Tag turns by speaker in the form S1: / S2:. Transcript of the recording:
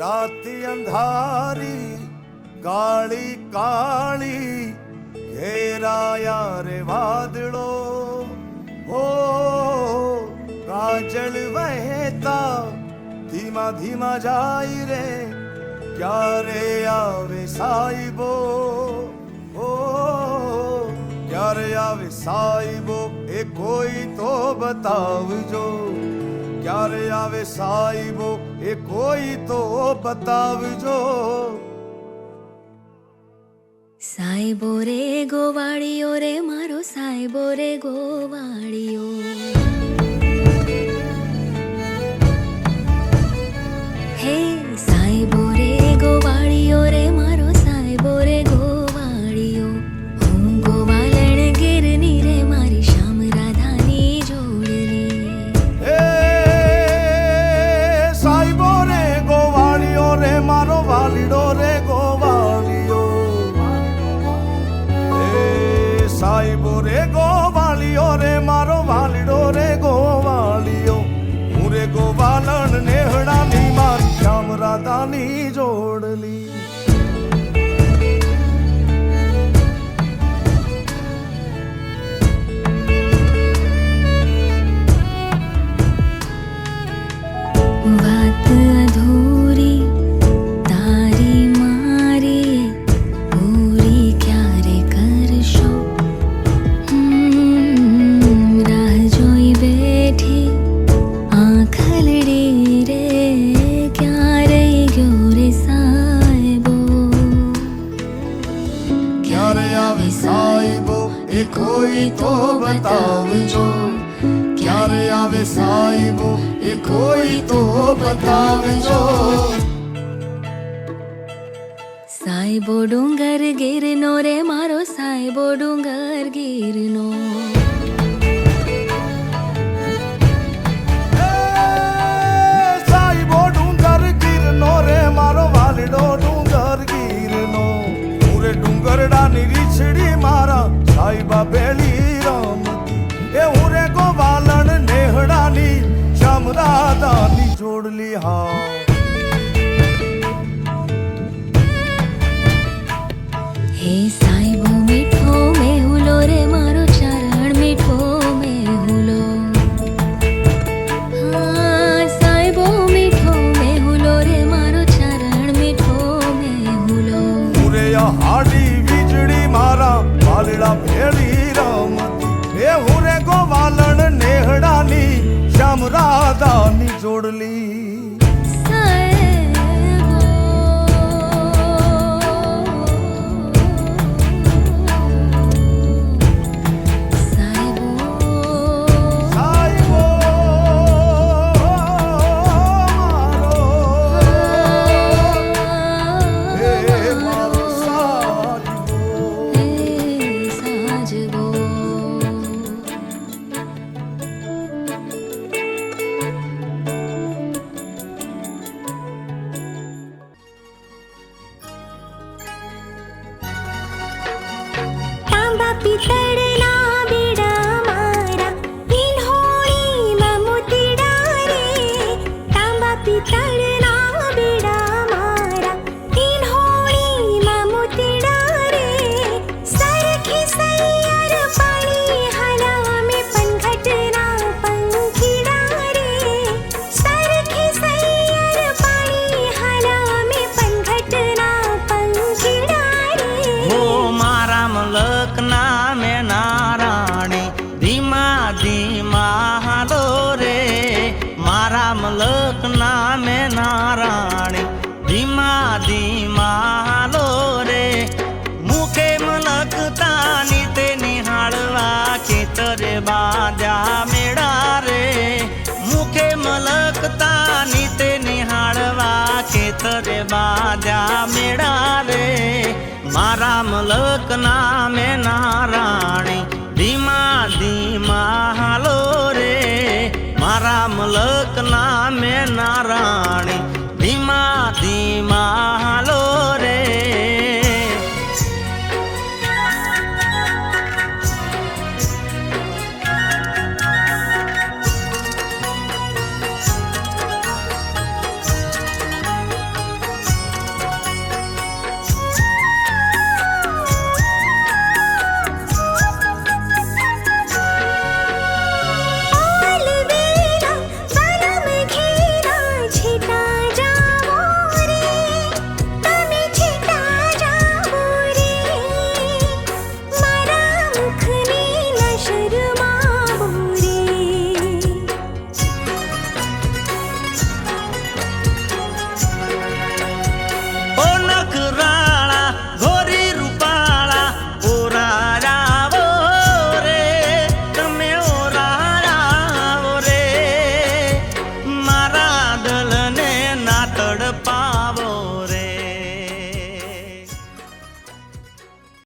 S1: राती अंधारी काली काली घेराया रे वादड़ो हो काजल वहता धीमा धीमा जाई रे क्यारे आवे साहिबो हो क्यारे आवे साहिबो ए कोई तो बतावजो क्यारे आवे साहिबो ए कोई तो बतावजो
S2: साहिबो रे गोवाड़ियो रे मारो साहिबो रे गोवाड़ियो हे साहिबो रे गोवाड़ियो रे मारो साहिबो रे गोवाड़ियो हूँ गोवालण गिरनी रे मारी श्याम राधानी जोड़नी
S1: साहिबो रे गोवाड़ियो रे मारो वालिडो रे गोवाड़ियो साहिबो रे गोवालियो रे मारो वालिडो रे गोवालियो मुरे गोवालन नेहड़ा नी मारी श्याम राधा नी जोड़ली
S2: बात अधूरी तारी मारी पूरी क्या रे करशो राह जोई बैठी आँखलड़ी रे क्या रे गयो रे साहिबो
S1: क्या रे आवे साहिबो ए कोई तो बतावजो क्या रे आवे साहिबो ए कोई तो बतावजो
S2: साहिबो डूंगर गिरनो रे मारो साहिबो डूंगर गिरनो
S1: साहिबो डूंगर गिरनो रे मारो वालिडो डूंगर गिरनो पूरे डूंगर डानी रिछड़ी मारा साहिबा बेली रामती ए उरे को वालन नेहड़ानी श्याम राधा नी जोड़ली हाँ
S2: हे साहिबो मीठो में हुलो रे मारो चरण मीठो में हुलो हाँ साहिबो मीठो में हुलो रे मारो चरण मीठो में हुलो
S1: पूरे या हाडी बिजड़ी मारा वालिड़ा भेली रामती ए हुरे को वालन नेहड़ानी श्याम राधा नी जोड़ली
S3: पितड़ना बिड़ा मारा इन्होनी ममुतिड़ा रे तांबा पितड़ना बिड़ा मारा इन्होनी ममुतिड़ा रे सरखी सैयर पानी हला में पनघटना पंखिड़ा रे सरखी सैयर पानी हला में पनघटना पंखिड़ा रे
S4: हो मारा मलकना में नाराणी धीमा धीमा हालो रे मारा मलकना में नाराणी धीमा धीमा हालो रे मुखे मलकता नीते निहाळवा खेतरे बाजा मेड़ा रे मुखे मलकता नीते निहाळवा खेतरे बाजा मेड़ा रे मारा मलकना में नारायण